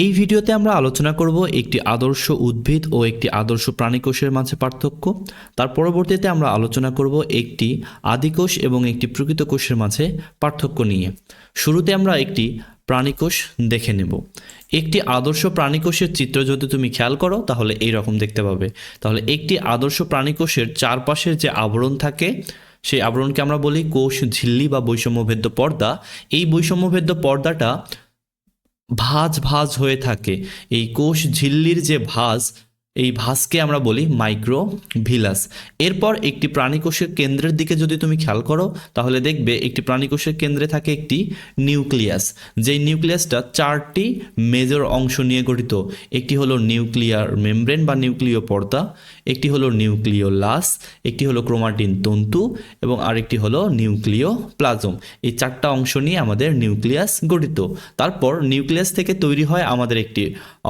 এই ভিডিওতে আমরা আলোচনা করব একটি আদর্শ উদ্ভিদ ও একটি আদর্শ প্রাণীকোষের মাঝে পার্থক্য। তার পরবর্তীতে আমরা আলোচনা করব একটি আদিকোষ এবং একটি প্রকৃত কোষের মাঝে পার্থক্য নিয়ে। শুরুতে আমরা একটি প্রাণীকোষ দেখে নেব। একটি আদর্শ প্রাণীকোষের চিত্র যদি তুমি খেয়াল করো তাহলে এই রকম দেখতে পাবে। তাহলে একটি আদর্শ প্রাণীকোষের চারপাশের যে আবরণ থাকে সেই আবরণকে আমরা বলি কোষ ঝিল্লি বা বৈষম্যভেদ্য পর্দা। এই বৈষম্যভেদ্য পর্দাটা ভাঁজ ভাঁজ হয়ে থাকে। এই কোষ ঝিল্লির যে ভাঁজ, এই ভাঁজকে আমরা বলি মাইক্রোভিলাস। এরপর একটি প্রাণীকোষের কেন্দ্রের দিকে যদি তুমি খেয়াল করো তাহলে দেখবে একটি প্রাণীকোষের কেন্দ্রে থাকে একটি নিউক্লিয়াস। যেই নিউক্লিয়াসটা চারটি মেজর অংশ নিয়ে গঠিত। একটি হলো নিউক্লিয়ার মেমব্রেন বা নিউক্লিয় পর্দা, একটি হলো নিউক্লিওলাস, একটি হলো ক্রোমাটিন তন্তু এবং আরেকটি হলো নিউক্লিয় প্লাজম। এই চারটা অংশ নিয়ে আমাদের নিউক্লিয়াস গঠিত। তারপর নিউক্লিয়াস থেকে তৈরি হয় আমাদের একটি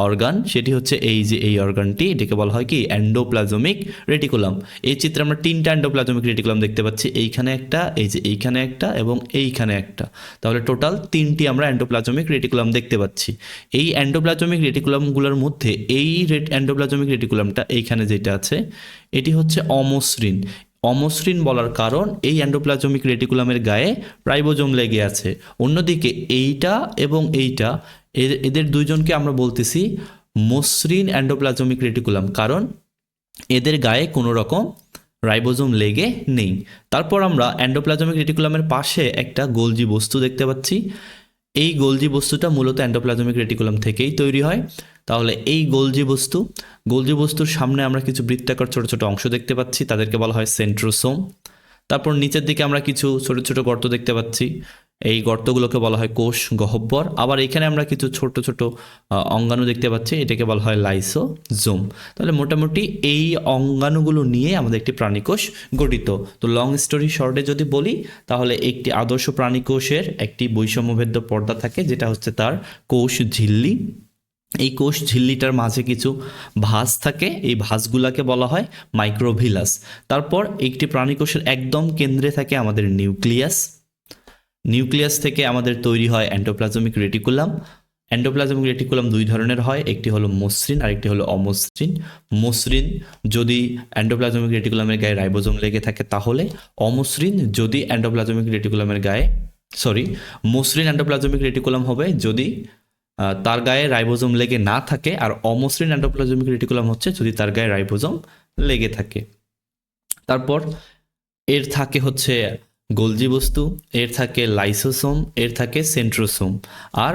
অর্গান, সেটি হচ্ছে এই যে এই অর্গানটি, এটাকে বলা হয় কি এন্ডোপ্লাজমিক রেটিকুলাম। এই চিত্রে আমরা তিনটা এন্ডোপ্লাজমিক রেটিকুলাম দেখতে পাচ্ছি, এইখানে একটা, এই যে এইখানে একটা এবং এইখানে একটা। তাহলে টোটাল তিনটি আমরা এন্ডোপ্লাজমিক রেটিকুলাম দেখতে পাচ্ছি। এই এন্ডোপ্লাজমিক রেটিকুলামগুলোর মধ্যে এই এন্ডোপ্লাজমিক রেটিকুলামটা এইখানে যেটা আছে এটি হচ্ছে অমসৃণ। অমসৃণ বলার কারণ এই এন্ডোপ্লাজমিক রেটিকুলামের গায়ে রাইবোজোম লেগে আছে। অন্যদিকে এইটা এবং এইটা, এদের দুইজনকে আমরা বলতেছি মসৃণ এন্ডোপ্লাজমিক রেটিকুলাম, কারণ এদের গায়ে কোনো রকম রাইবোজোম লেগে নেই। তারপর আমরা এন্ডোপ্লাজমিক রেটিকুলামের পাশে একটা গোলজি বস্তু দেখতে পাচ্ছি। এই গোলজি বস্তুটা মূলত এন্ডোপ্লাজমিক রেটিকুলাম থেকেই তৈরি হয়। তাহলে এই গোলজি বস্তুর সামনে আমরা কিছু বৃত্তাকার ছোট ছোট অংশ দেখতে পাচ্ছি, তাদেরকে বলা হয় সেন্ট্রোসোম। তারপর নিচের দিকে আমরা কিছু ছোট ছোট গর্ত দেখতে পাচ্ছি, এই গর্তগুলোকে বলা হয় কোষ গহ্বর। আবার এখানে আমরা কিছু ছোট ছোট অঙ্গাণু দেখতে পাচ্ছি, এটাকে বলা হয় লাইসোজোম। তাহলে মোটামুটি এই অঙ্গাণুগুলো নিয়ে আমাদের একটি প্রাণীকোষ গঠিত। তো লং স্টোরি শর্টে যদি বলি তাহলে একটি আদর্শ প্রাণীকোষের একটি বৈষম্যভেদ্য পর্দা থাকে, যেটা হচ্ছে তার কোষ ঝিল্লি। এই কোষ ঝিল্লিটার মাঝে কিছু ভাঁজ থাকে, এই ভাঁজগুলাকে বলা হয় মাইক্রোভিলাস। তারপর একটি প্রাণীকোষের একদম কেন্দ্রে থাকে আমাদের নিউক্লিয়াস। নিউক্লিয়াস থেকে আমাদের তৈরি হয় এন্ডোপ্লাজমিক রেটিকুলাম। এন্ডোপ্লাজমিক রেটিকুলাম দুই ধরনের হয়, একটি হলো মসৃণ আর একটি হলো অমসৃণ। মসৃণ যদি এন্ডোপ্লাজমিক রেটিকুলামের গায়ে রাইবোজোম লেগে থাকে তাহলে, অমসৃণ যদি এন্ডোপ্লাজমিক রেটিকুলামের গায়ে মসৃণ এন্ডোপ্লাজমিক রেটিকুলাম হবে যদি তার গায়ে রাইবোজোম লেগে না থাকে, আর অমসৃণ এন্ডোপ্লাজমিক রেটিকুলাম হচ্ছে যদি তার গায়ে রাইবোজোম লেগে থাকে। তারপর এর থাকে হচ্ছে গোলজি বস্তু, এর থাকে লাইসোসোম, এর থাকে সেন্ট্রোসোম, আর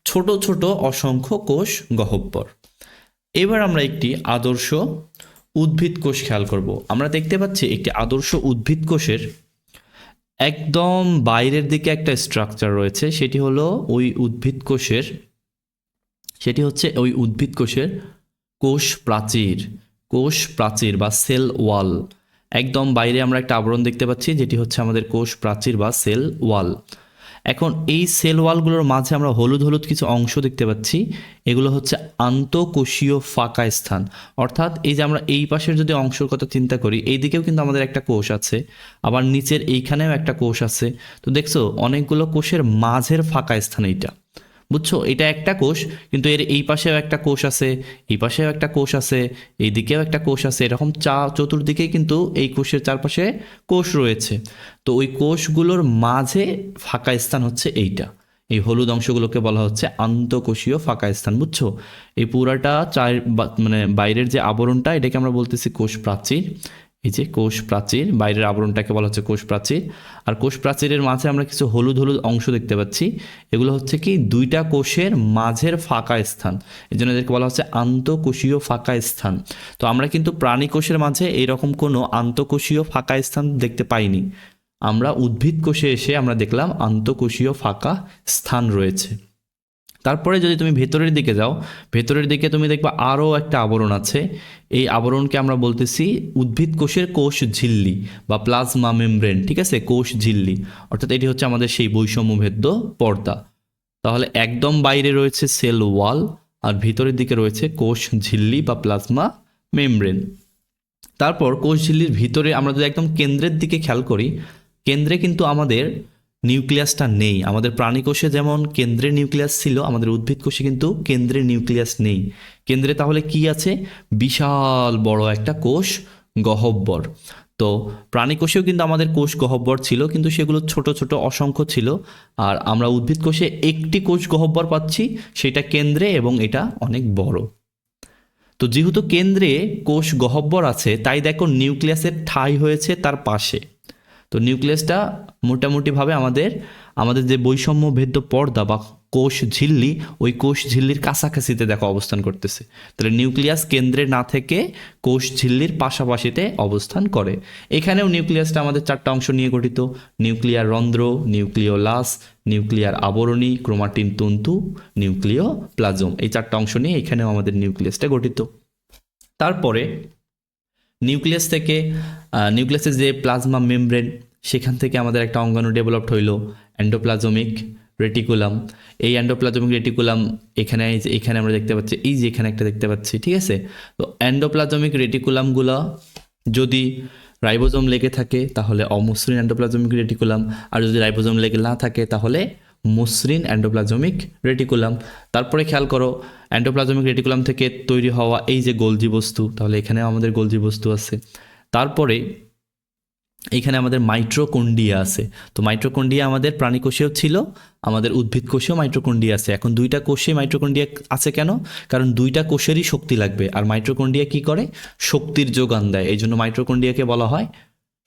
ছোট ছোট অসংখ্য কোষ গহ্বর। এবার আমরা একটি আদর্শ উদ্ভিদ কোষ খেয়াল করব। আমরা দেখতে পাচ্ছি একটি আদর্শ উদ্ভিদ কোষের একদম বাইরের দিকে একটা স্ট্রাকচার রয়েছে, সেটি হচ্ছে ওই উদ্ভিদ কোষের কোষ প্রাচীর বা সেল ওয়াল। একদম বাইরে আমরা একটা আবরণ দেখতে পাচ্ছি, যেটি হচ্ছে আমাদের কোষ প্রাচীর বা সেল ওয়াল। এখন এই সেল ওয়ালগুলোর মাঝে আমরা হলুদ হলুদ কিছু অংশ দেখতে পাচ্ছি, এগুলো হচ্ছে আন্তঃকোষীয় ফাঁকা স্থান। অর্থাৎ এই যে আমরা এই পাশের যদি অংশের কথা চিন্তা করি, এই দিকেও কিন্তু আমাদের একটা কোষ আছে, আবার নিচের এইখানেও একটা কোষ আছে। তো দেখছো অনেকগুলো কোষের মাঝের ফাঁকা স্থান এইটা, বুঝছো? এটা একটা কোষ, কিন্তু এর এই পাশেও একটা কোষ আছে, এই পাশেও একটা কোষ আছে, এই দিকেও একটা কোষ আছে, এরকম চতুর্দিকেই কিন্তু এই কোষের চারপাশে কোষ রয়েছে। তো ওই কোষগুলোর মাঝে ফাঁকা স্থান হচ্ছে এইটা, এই হলুদ অংশগুলোকে বলা হচ্ছে আন্তঃকোষীয় ফাঁকা স্থান, বুঝছো? এই পুরাটা বাইরের যে আবরণটা, এটাকে আমরা বলতেছি কোষ প্রাচীর। এই যে কোষ প্রাচীর, বাইরের আবরণটাকে বলা হচ্ছে কোষ প্রাচীর। আর কোষ প্রাচীরের মাঝে আমরা কিছু হলুদ হলুদ অংশ দেখতে পাচ্ছি, এগুলো হচ্ছে কি দুইটা কোষের মাঝের ফাঁকা স্থান, এই জন্য এদেরকে বলা হচ্ছে আন্তঃকোষীয় ফাঁকা স্থান। তো আমরা কিন্তু প্রাণী কোষের মাঝে এইরকম কোনো আন্তঃকোষীয় ফাঁকা স্থান দেখতে পাইনি। আমরা উদ্ভিদ কোষে এসে আমরা দেখলাম আন্তঃকোষীয় ফাঁকা স্থান রয়েছে। তারপরে যদি তুমি ভেতরের দিকে যাও, ভেতরের দিকে তুমি দেখবা আরও একটা আবরণ আছে। এই আবরণকে আমরা বলতেছি উদ্ভিদ কোষের কোষ ঝিল্লি বা প্লাজমা মেমব্রেন, ঠিক আছে? কোষ ঝিল্লি, অর্থাৎ এটি হচ্ছে আমাদের সেই বৈষম্যভেদ্য পর্দা। তাহলে একদম বাইরে রয়েছে সেল ওয়াল, আর ভিতরের দিকে রয়েছে কোষ ঝিল্লি বা প্লাজমা মেমব্রেন। তারপর কোষ ঝিল্লির ভিতরে আমরা যদি একদম কেন্দ্রের দিকে খেয়াল করি, কেন্দ্রে কিন্তু আমাদের নিউক্লিয়াসটা নেই। আমাদের প্রাণীকোষে যেমন কেন্দ্রে নিউক্লিয়াস ছিল, আমাদের উদ্ভিদ কোষে কিন্তু কেন্দ্রে নিউক্লিয়াস নেই। কেন্দ্রে তাহলে কি আছে? বিশাল বড় একটা কোষ গহ্বর। তো প্রাণীকোষেও কিন্তু আমাদের কোষ গহ্বর ছিল, কিন্তু সেগুলো ছোট ছোট অসংখ্য ছিল। আর আমরা উদ্ভিদ কোষে একটি কোষ গহ্বর পাচ্ছি, সেটা কেন্দ্রে, এবং এটা অনেক বড়। তো যেহেতু কেন্দ্রে কোষ গহ্বর আছে, তাই দেখো নিউক্লিয়াসের ঠাঁই হয়েছে তার পাশে। তো নিউক্লিয়াসটা মোটামুটিভাবে আমাদের যে বৈষম্য ভেদ্য পর্দা বা কোষ ঝিল্লি, ওই কোষ ঝিল্লির কাছাকাছিতে দেখো অবস্থান করতেছে। তাহলে নিউক্লিয়াস কেন্দ্রে না থেকে কোষ ঝিল্লির পাশাপাশিতে অবস্থান করে। এখানেও নিউক্লিয়াসটা আমাদের 4টা অংশ নিয়ে গঠিত: নিউক্লিয়ার রন্ধ্র, নিউক্লিওলাস, নিউক্লিয়ার আবরণী, ক্রোমাটিন তন্তু, নিউক্লিয় প্লাজম। এই 4টা অংশ নিয়ে এখানেও আমাদের নিউক্লিয়াসটা গঠিত। তারপরে নিউক্লিয়াস থেকে নিউক্লিয়াসের যে প্লাজমা মেমব্রেন, সেখান থেকে আমাদের একটা অঙ্গাণু ডেভেলপড হইল, এন্ডোপ্লাজমিক রেটিকুলাম। এই এন্ডোপ্লাজমিক রেটিকুলাম এখানে আমরা দেখতে পাচ্ছি, এই যে এখানে একটা দেখতে পাচ্ছি, ঠিক আছে। তো এন্ডোপ্লাজমিক রেটিকুলামগুলো যদি রাইবোজোম লেগে থাকে তাহলে অমসৃণ এন্ডোপ্লাজমিক রেটিকুলাম, আর যদি রাইবোজোম লেগে না থাকে তাহলে মসৃণ এন্ডোপ্লাজমিক রেটিকুলাম। তারপরে খেয়াল করো, এন্ডোপ্লাজমিক রেটিকুলাম থেকে তৈরি হওয়া এই যে গোলজি বস্তু, তাহলে এখানেও আমাদের গোলজি বস্তু আছে। তারপরে এখানে আমাদের মাইটোকন্ড্রিয়া আছে। তো মাইটোকন্ড্রিয়া আমাদের প্রাণীকোষেও ছিল, আমাদের উদ্ভিদ কোষেও মাইটোকন্ড্রিয়া আছে। এখন 2টা কোষে মাইটোকন্ড্রিয়া আছে কেন? কারণ 2টা কোষেরই শক্তি লাগবে, আর মাইটোকন্ড্রিয়া কি করে? শক্তির যোগান দেয়। এই জন্য মাইটোকন্ড্রিয়াকে বলা হয়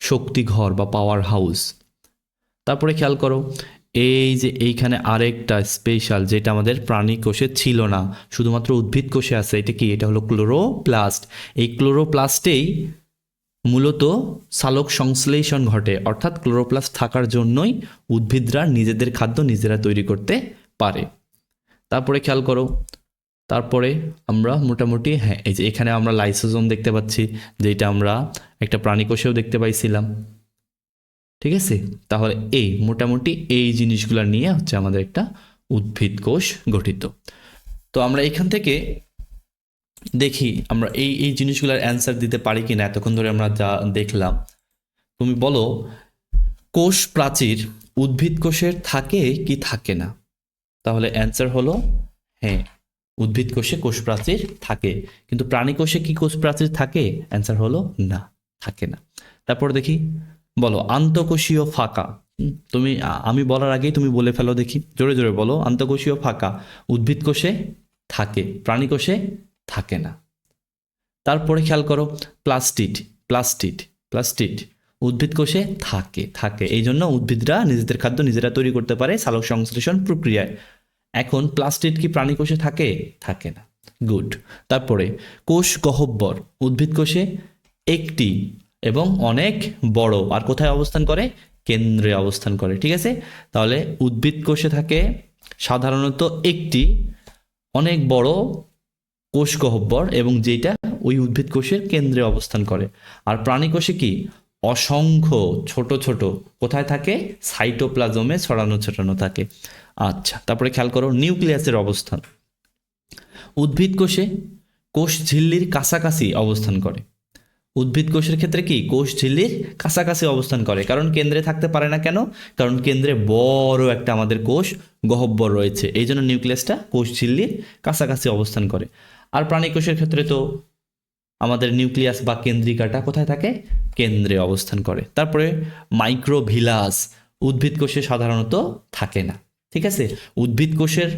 শক্তিঘর বা পাওয়ার হাউস। তারপরে খেয়াল করো, এই যে এইখানে আরেকটা স্পেশাল, যেটা আমাদের প্রাণী কোষে ছিল না, শুধুমাত্র উদ্ভিদ কোষে আছে। এটা কি? এটা হলো ক্লোরোপ্লাস্ট। এই ক্লোরোপ্লাস্টেই মূলত সালোক সংশ্লেষণ ঘটে, অর্থাৎ ক্লোরোপ্লাস্ট থাকার জন্যই উদ্ভিদরা নিজেদের খাদ্য নিজেরা তৈরি করতে পারে। তারপরে খেয়াল করো, তারপরে আমরা মোটামুটি এই যে এখানে আমরা লাইসোজোম দেখতে পাচ্ছি, যেটা আমরা একটা প্রাণীকোষেও দেখতে পাইছিলাম, ঠিক আছে। তাহলে এই মোটামুটি এই জিনিসগুলো নিয়ে হচ্ছে আমাদের একটা উদ্ভিদ কোষ গঠিত। তো আমরা এখান থেকে দেখি আমরা এই জিনিসগুলোর অ্যান্সার দিতে পারি কিনা। এতক্ষণ ধরে আমরা যা দেখলাম, তুমি বলো কোষ প্রাচীর উদ্ভিদ কোষের থাকে কি থাকে না? তাহলে অ্যান্সার হলো হ্যাঁ, উদ্ভিদ কোষে কোষ প্রাচীর থাকে। কিন্তু প্রাণী কোষে কি কোষ প্রাচীর থাকে? অ্যান্সার হলো না, থাকে না। তারপর দেখি, বলো আন্তঃকোষীয় ফাঁকা। আমি বলার আগেই তুমি বলে ফেলো দেখি, জোরে জোরে বলো। আন্তঃকোষীয় ফাঁকা উদ্ভিদ কোষে থাকে, প্রাণী কোষে থাকে না। তারপরে খেয়াল করো, প্লাস্টিড উদ্ভিদ কোষে থাকে। এই জন্য উদ্ভিদরা নিজেদের খাদ্য নিজেরা তৈরি করতে পারে সালোক সংশ্লেষণ প্রক্রিয়ায়। এখন প্লাস্টিড কি প্রাণী কোষে থাকে না। গুড। তারপরে কোষ গহ্বর উদ্ভিদ কোষে একটি এবং অনেক বড়, আর কোথায় অবস্থান করে? কেন্দ্রে অবস্থান করে, ঠিক আছে। তাহলে উদ্ভিদ কোষে থাকে সাধারণত একটি অনেক বড় কোষ গহ্বর, এবং যেটা ওই উদ্ভিদ কোষের কেন্দ্রে অবস্থান করে। আর প্রাণী কোষে কি? অসংখ্য ছোট ছোট, কোথায় থাকে? সাইটোপ্লাজমে ছড়ানো থাকে। আচ্ছা, তারপরে খেয়াল করো নিউক্লিয়াসের অবস্থান। উদ্ভিদ কোষে কোষ ঝিল্লির কাছাকাছি অবস্থান করে। উদ্ভিদ কোষের ক্ষেত্রে কি? কোষ ঝিল্লির কাছাকাছি অবস্থান করে। কারণ কেন্দ্রে থাকতে পারে না কেন? কারণ কেন্দ্রে বড় একটা আমাদের কোষ গহ্বর রয়েছে, এই জন্য নিউক্লিয়াসটা কোষ ঝিল্লির কাছাকাছি অবস্থান করে। আর প্রাণী কোষের ক্ষেত্রে তো আমাদের নিউক্লিয়াস বা কেন্দ্রিকাটা কোথায় থাকে? কেন্দ্রে অবস্থান করে। তারপরে মাইক্রোভিলাস উদ্ভিদ কোষে সাধারণত থাকে না, ঠিক আছে। উদ্ভিদ কোষের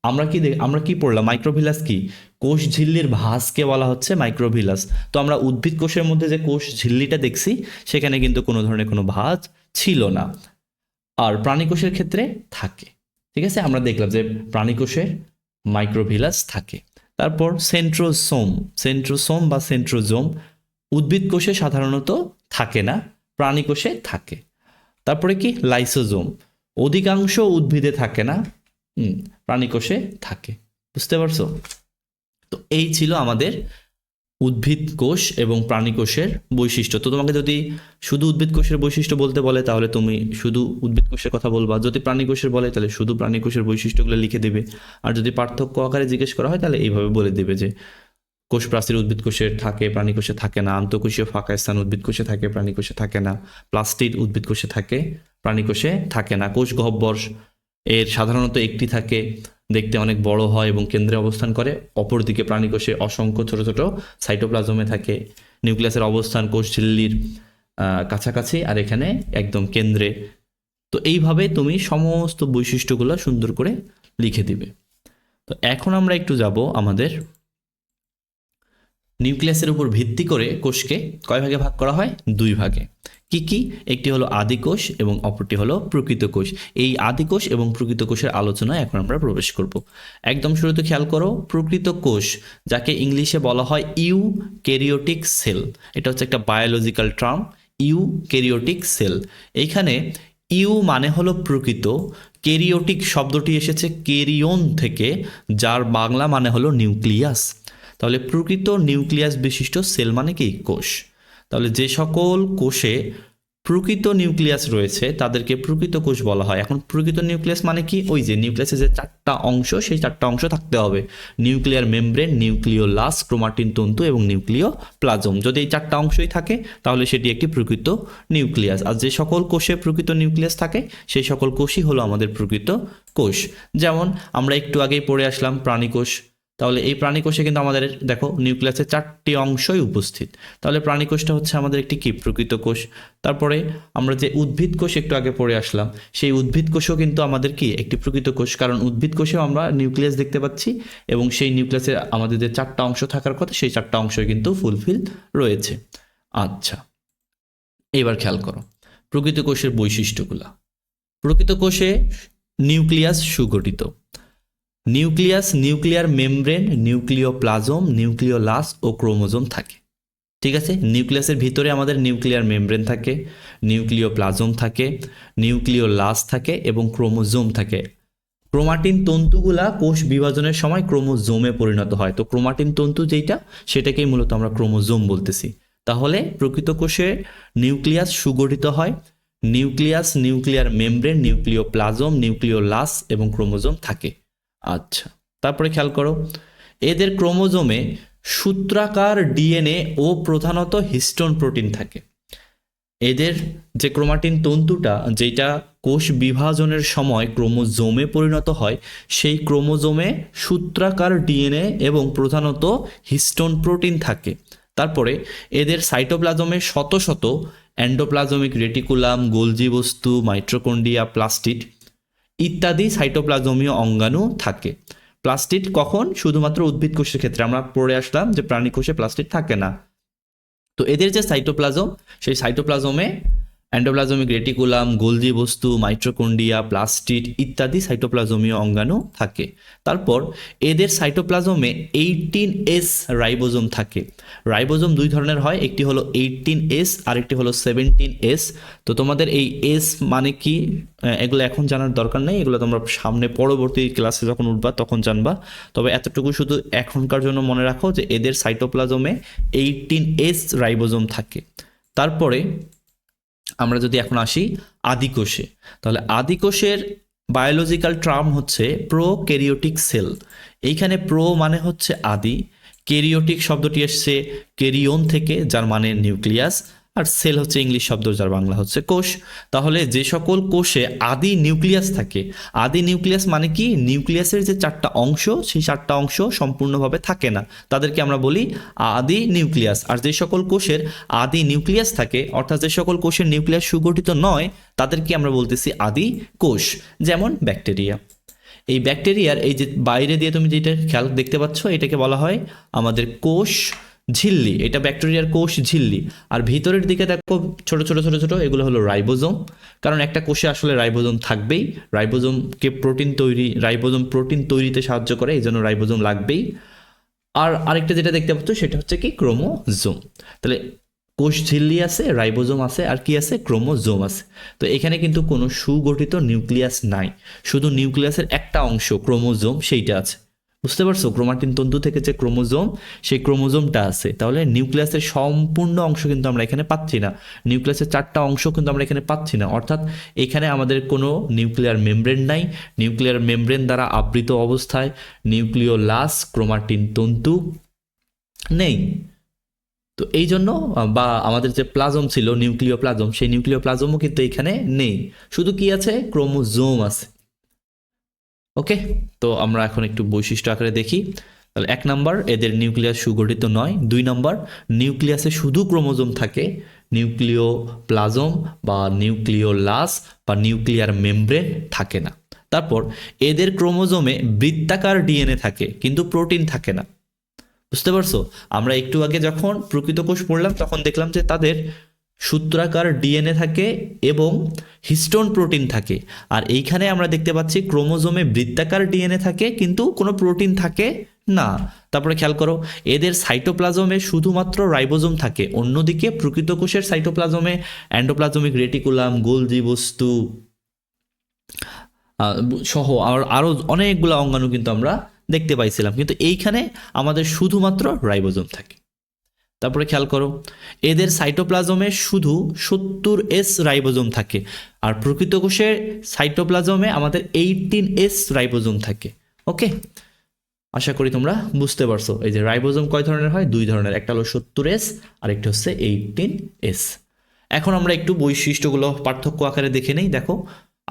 আমরা কি পড়লাম? মাইক্রোভিলাস কি? কোষ ঝিল্লির ভাঁজকে বলা হচ্ছে মাইক্রোভিলাস। তো আমরা উদ্ভিদ কোষের মধ্যে যে কোষ ঝিল্লিটা দেখছি, সেখানে কিন্তু কোনো ধরনের কোনো ভাঁজ ছিল না। আর প্রাণী কোষের ক্ষেত্রে থাকে, ঠিক আছে। আমরা দেখলাম যে প্রাণী কোষের মাইক্রোভিলাস থাকে। তারপর সেন্ট্রোসোম বা সেন্ট্রোজোম উদ্ভিদ কোষে সাধারণত থাকে না, প্রাণী কোষে থাকে। তারপরে কি? লাইসোজোম অধিকাংশ উদ্ভিদে থাকে না, প্রাণী কোষে থাকে। বুঝতে পারছো? তো এই ছিল আমাদের উদ্ভিদ কোষ এবং প্রাণী কোষের বৈশিষ্ট্য। তো তোমাকে যদি শুধু উদ্ভিদ কোষের বৈশিষ্ট্য বলতে বলে, তাহলে তুমি শুধু উদ্ভিদ কোষের কথা বলবা। যদি প্রাণী কোষের বলে, তাহলে শুধু প্রাণী কোষের বৈশিষ্ট্যগুলো লিখে দেবে। আর যদি পার্থক্য আকারে জিজ্ঞেস করা হয়, তাহলে এইভাবে বলে দেবে যে কোষ প্রাচীর উদ্ভিদ কোষে থাকে, প্রাণী কোষে থাকে না। আন্তঃকোষীয় ফাঁকা স্থান উদ্ভিদ কোষে থাকে, প্রাণী কোষে থাকে না। প্লাস্টিড উদ্ভিদ কোষে থাকে, প্রাণী কোষে থাকে না। কোষ গহ্বর এর সাধারণত একটি থাকে, দেখতে অনেক বড় হয় এবং কেন্দ্রে অবস্থান করে। অপরদিকে প্রাণী কোষে অসংখ্য ছোট ছোট সাইটোপ্লাজমে থাকে। নিউক্লিয়াসের অবস্থান কোষ ঝিল্লির কাছাকাছি, আর এখানে একদম কেন্দ্রে। তো এইভাবে তুমি সমস্ত বৈশিষ্ট্যগুলো সুন্দর করে লিখে দিবে। তো এখন আমরা একটু যাব আমাদের নিউক্লিয়াসের উপর ভিত্তি করে কোষকে কয় ভাগে ভাগ করা হয়? 2 ভাগে। কি কি? একটি হলো আদি কোষ এবং অপরটি হলো প্রকৃত কোষ। এই আদি কোষ এবং প্রকৃত কোষের আলোচনায় এখন আমরা প্রবেশ করব। একদম শুরুতে খেয়াল করো, প্রকৃত কোষ যাকে ইংলিশে বলা হয় ইউক্যারিওটিক সেল, এটা হচ্ছে একটা বায়োলজিক্যাল টার্ম, ইউক্যারিওটিক সেল। এইখানে ইউ মানে হলো প্রকৃত, ক্যারিওটিক শব্দটি এসেছে ক্যারিয়ন থেকে, যার বাংলা মানে হলো নিউক্লিয়াস। তাহলে প্রকৃত নিউক্লিয়াস বিশিষ্ট সেল মানে কি? কোষ। তাহলে যে সকল কোষে প্রকৃত নিউক্লিয়াস রয়েছে তাদেরকে প্রকৃত কোষ বলা হয়। এখন প্রকৃত নিউক্লিয়াস মানে কি? ওই যে নিউক্লিয়াসের যে 4টা অংশ, সেই 4টা অংশ থাকতে হবে। নিউক্লিয়ার মেমব্রেন, নিউক্লিওলাস, ক্রোমাটিন তন্তু এবং নিউক্লিয় প্লাজম। যদি এই 4টা অংশই থাকে তাহলে সেটি একটি প্রকৃত নিউক্লিয়াস। আর যে সকল কোষে প্রকৃত নিউক্লিয়াস থাকে সেই সকল কোষই হলো আমাদের প্রকৃত কোষ। যেমন আমরা একটু আগেই পড়ে আসলাম প্রাণী কোষ। তাহলে এই প্রাণী কোষে কিন্তু আমাদের দেখো নিউক্লিয়াসের 4টি অংশই উপস্থিত। তাহলে প্রাণী কোষটা হচ্ছে আমাদের একটি কি? প্রকৃত কোষ। তারপরে আমরা যে উদ্ভিদ কোষ একটু আগে পড়ে আসলাম, সেই উদ্ভিদ কোষও কিন্তু আমাদের কি? একটি প্রকৃত কোষ। কারণ উদ্ভিদ কোষেও আমরা নিউক্লিয়াস দেখতে পাচ্ছি এবং সেই নিউক্লিয়াসে আমাদের যে 4টা অংশ থাকার কথা সেই 4টা অংশই কিন্তু ফুলফিল রয়েছে। আচ্ছা, এবার খেয়াল করো প্রকৃত কোষের বৈশিষ্ট্যগুলো। প্রকৃত কোষে নিউক্লিয়াস সুগঠিত। Nucleus, nuclear membrane, nucleoplasm, nucleolus ও ক্রোমোজোম থাকে। ঠিক আছে, নিউক্লিয়াসের ভিতরে আমাদের নিউক্লিয়ার মেমব্রেন থাকে, নিউক্লিওপ্লাজম থাকে, নিউক্লিওলাস থাকে এবং ক্রোমোজোম থাকে। ক্রোমাটিন তন্তুগুলা কোষ বিভাজনের সময় ক্রোমোজোমে পরিণত হয়। তো ক্রোমাটিন তন্তু যেটা, সেটাকেই মূলত আমরা ক্রোমোজোম বলতেছি। তাহলে প্রকৃত কোষে নিউক্লিয়াস সুগঠিত হয়। Nucleus, nuclear membrane, nucleoplasm, nucleolus এবং ক্রোমোজোম থাকে। আচ্ছা, তারপরে খেয়াল করো এদের ক্রোমোজোমে সূত্রাকার ডিএনএ ও প্রধানত হিস্টোন প্রোটিন থাকে। এদের যে ক্রোমাটিন তন্তুটা যেটা কোষ বিভাজনের সময় ক্রোমোজোমে পরিণত হয়, সেই ক্রোমোজোমে সূত্রাকার ডিএনএ এবং প্রধানত হিস্টোন প্রোটিন থাকে। তারপরে এদের সাইটোপ্লাজমে শত শত এন্ডোপ্লাজমিক রেটিকুলাম, গোলজি বস্তু, মাইটোকন্ড্রিয়া, প্লাস্টিড ইত্যাদি সাইটোপ্লাজমীয় অঙ্গাণু থাকে। প্লাস্টিড কখন? শুধুমাত্র উদ্ভিদ কোষের ক্ষেত্রে। আমরা পড়ে আসলাম যে প্রাণী কোষে প্লাস্টিড থাকে না। তো এদের যে সাইটোপ্লাজম, সেই সাইটোপ্লাজমে এন্ডোপ্লাজমিক রেটিকুলাম, গোলজি বস্তু, মাইটোকন্ড্রিয়া, প্লাস্টিড ইত্যাদি সাইটোপ্লাজমীয় অঙ্গাণু থাকে। তারপর এদের সাইটোপ্লাজমে 18S রাইবোজোম থাকে। রাইবোজোম 2 ধরনের হয়, একটি হলো 18S আর একটি হলো 17S। তো তোমাদের এই এস মানে কি এগুলো এখন জানার দরকার নেই, এগুলো তোমরা সামনে পরবর্তী ক্লাসে যখন উঠবা তখন জানবা। তবে এতটুকু শুধু এখনকার জন্য মনে রাখো যে এদের সাইটোপ্লাজমে 18S রাইবোজোম থাকে। তারপরে আমরা যদি এখন আসি আদিকোষে, তাহলে আদিকোষের বায়োলজিক্যাল টার্ম হচ্ছে প্রোক্যারিওটিক সেল। এইখানে প্রো মানে হচ্ছে আদি, ক্যারিওটিক শব্দটি এসছে ক্যারিয়ন থেকে যার মানে নিউক্লিয়াস, আর সেল হচ্ছে ইংলিশ শব্দ যার বাংলা হচ্ছে কোষ। তাহলে যে সকল কোষে আদি নিউক্লিয়াস থাকে, আদি নিউক্লিয়াস মানে কি? নিউক্লিয়াসের যে 4টা অংশ সেই 4টা অংশ সম্পূর্ণভাবে থাকে না, তাদেরকে আমরা বলি আদি নিউক্লিয়াস। আর যে সকল কোষের আদি নিউক্লিয়াস থাকে, অর্থাৎ যে সকল কোষের নিউক্লিয়াস সুগঠিত নয়, তাদেরকে আমরা বলতেছি আদি কোষ। যেমন ব্যাকটেরিয়া। এই ব্যাকটেরিয়ার এই যে বাইরে দিয়ে তুমি যেটা খেয়াল দেখতে পাচ্ছ, এটাকে বলা হয় আমাদের কোষ ঝিল্লি। এটা ব্যাকটেরিয়ার কোষ ঝিল্লি। আর ভিতরের দিকে দেখো ছোট ছোট ছোট ছোট, এগুলো হলো রাইবোজোম। কারণ একটা কোষে আসলে রাইবোজোম থাকবেই, রাইবোজোমকে রাইবোজোম প্রোটিন তৈরিতে সাহায্য করে, এই জন্য রাইবোজোম লাগবেই। আর আরেকটা যেটা দেখতে পাচ্ছ সেটা হচ্ছে কি? ক্রোমোজোম। তাহলে কোষ ঝিল্লি আছে, রাইবোজোম আছে, আর কি আছে? ক্রোমোজোম আছে। তো এখানে কিন্তু কোনো সুগঠিত নিউক্লিয়াস নাই, শুধু নিউক্লিয়াসের একটা অংশ ক্রোমোজোম সেইটা আছে। বুঝতে পারছো? ক্রোমাটিন তন্তু থেকে যে ক্রোমোজোম, সেই ক্রোমোজোমটা আছে। তাহলে নিউক্লিয়াসের সম্পূর্ণ অংশ কিন্তু আমরা এখানে পাচ্ছি না, নিউক্লিয়াসের 4টা অংশ কিন্তু আমরা এখানে পাচ্ছি না। অর্থাৎ এখানে আমাদের কোনো নিউক্লিয়ার মেমব্রেন নাই। নিউক্লিয়ার মেমব্রেন দ্বারা আবৃত অবস্থায় নিউক্লিওলাস, ক্রোমাটিন তন্তু নেই। তো এই জন্য বা আমাদের যে প্লাজম ছিল নিউক্লিয় প্লাজম, সেই নিউক্লিয় প্লাজমও কিন্তু এখানে নেই, শুধু কি আছে, ক্রোমোজোম আছে। ওকে, তো আমরা এখন একটু বৈশিষ্ট্য আকারে দেখি। তাহলে 1 নাম্বার, এদের নিউক্লিয়াস সুগঠিত নয়। 2 নাম্বার, নিউক্লিয়াসে শুধু ক্রোমোজোম থাকে, নিউক্লিয় প্লাজম বা নিউক্লিওলাস বা নিউক্লিয়ার মেমব্রেন থাকে না। তারপর এদের ক্রোমোজোমে বৃত্তাকার ডিএনএ থাকে কিন্তু প্রোটিন থাকে না। বুঝতে পারছো? আমরা একটু আগে যখন প্রকৃত কোষ পড়লাম তখন দেখলাম যে তাদের সূত্রাকার ডিএনএ থাকে এবং হিস্টোন প্রোটিন থাকে, আর এইখানে আমরা দেখতে পাচ্ছি ক্রোমোজোমে বৃত্তাকার ডিএনএ থাকে কিন্তু কোনো প্রোটিন থাকে না। তারপরে খেয়াল করো, এদের সাইটোপ্লাজমে শুধুমাত্র রাইবোজোম থাকে, অন্যদিকে প্রকৃত কোষের সাইটোপ্লাজমে এন্ডোপ্লাজমিক রেটিকুলাম, গোলজি বস্তু সহ আরও অনেকগুলো অঙ্গাণু কিন্তু আমরা দেখতে পাইছিলাম, কিন্তু এইখানে আমাদের শুধুমাত্র রাইবোজোম থাকে। তারপরে খেয়াল করো, এদের সাইটোপ্লাজমে শুধু 70S রাইবোজোম থাকে, আর প্রকৃত কোষের সাইটোপ্লাজমে আমাদের 18S রাইবোজোম থাকে। ওকে, আশা করি তোমরা বুঝতে পারছো। এই যে রাইবোজোম কয় ধরনের হয়? 2 ধরনের, একটা হলো 70S আর একটা হচ্ছে 18S। এখন আমরা একটু বৈশিষ্ট্যগুলো পার্থক্য আকারে দেখে নেই। দেখো,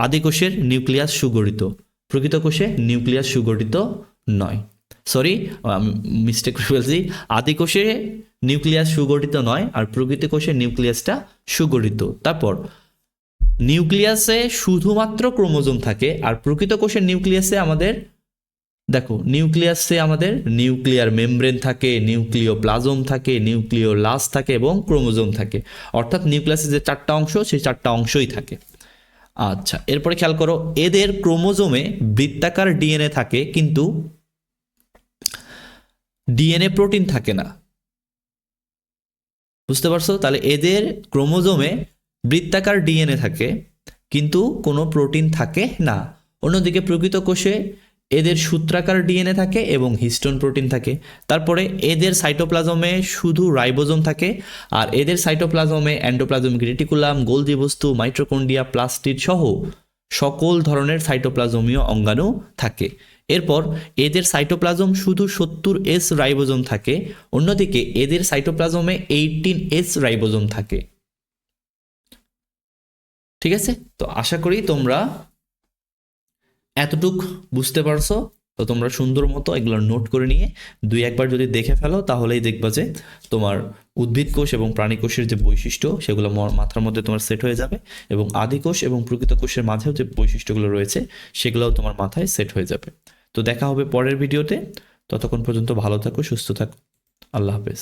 আদি কোষের নিউক্লিয়াস সুগঠিত, প্রকৃত কোষে নিউক্লিয়াস সুগঠিত নয়। সরি, মিস্টেক করে ফেলছি, আদি কোষে নিউক্লিয়াস সুগঠিত নয় আর প্রকৃত কোষে নিউক্লিয়াসটা সুগঠিত। তারপর নিউক্লিয়াসে শুধুমাত্র ক্রোমোজোম থাকে, আর প্রকৃত কোষের নিউক্লিয়াসে আমাদের দেখো, নিউক্লিয়াসে আমাদের নিউক্লিয়ার মেমব্রেন থাকে, নিউক্লিয় প্লাজম থাকে, নিউক্লিওলাস থাকে এবং ক্রোমোজোম থাকে। অর্থাৎ নিউক্লিয়াসের যে 4টা অংশ, সেই 4টা অংশই থাকে। আচ্ছা, এরপরে খেয়াল করো, এদের ক্রোমোজোমে বৃত্তাকার ডিএনএ থাকে কিন্তু ডিএনএ প্রোটিন থাকে না। বুঝতে পারছো? তাহলে এদের ক্রোমোজোমে বৃত্তাকার ডিএনএ থাকে কিন্তু কোনো প্রোটিন থাকে না। অন্যদিকে প্রকৃত কোষে এদের সূত্রাকার ডিএনএ থাকে এবং হিস্টোন প্রোটিন থাকে। তারপরে এদের সাইটোপ্লাজমে শুধু রাইবোজোম থাকে, আর এদের সাইটোপ্লাজমে এন্ডোপ্লাজমিক রেটিকুলাম, গোলজি বস্তু, মাইটোকন্ড্রিয়া, প্লাস্টিড সহ সকল ধরনের সাইটোপ্লাজমীয় অঙ্গাণু থাকে। এরপর এদের সাইটোপ্লাজম শুধু 70S রাইবোজোম থাকে, অন্যদিকে এদের সাইটোপ্লাজমে 18S রাইবোজোম থাকে। ঠিক আছে, তো আশা করি তোমরা এতটুক বুঝতে পারছো। তো তোমরা সুন্দর মতো এগুলো নোট করে নিয়ে 2-1বার যদি দেখে ফেলো তাহলেই দেখবা যে তোমার উদ্ভিদ কোষ এবং প্রাণী কোষের যে বৈশিষ্ট্য সেগুলো মাথার মধ্যে তোমার সেট হয়ে যাবে, এবং আদি কোষ এবং প্রকৃত কোষের মাঝেও যে বৈশিষ্ট্যগুলো রয়েছে সেগুলোও তোমার মাথায় সেট হয়ে যাবে। তো দেখা হবে পরের ভিডিওতে। ততক্ষণ পর্যন্ত ভালো থাকো, সুস্থ থাকো। আল্লাহ হাফেজ।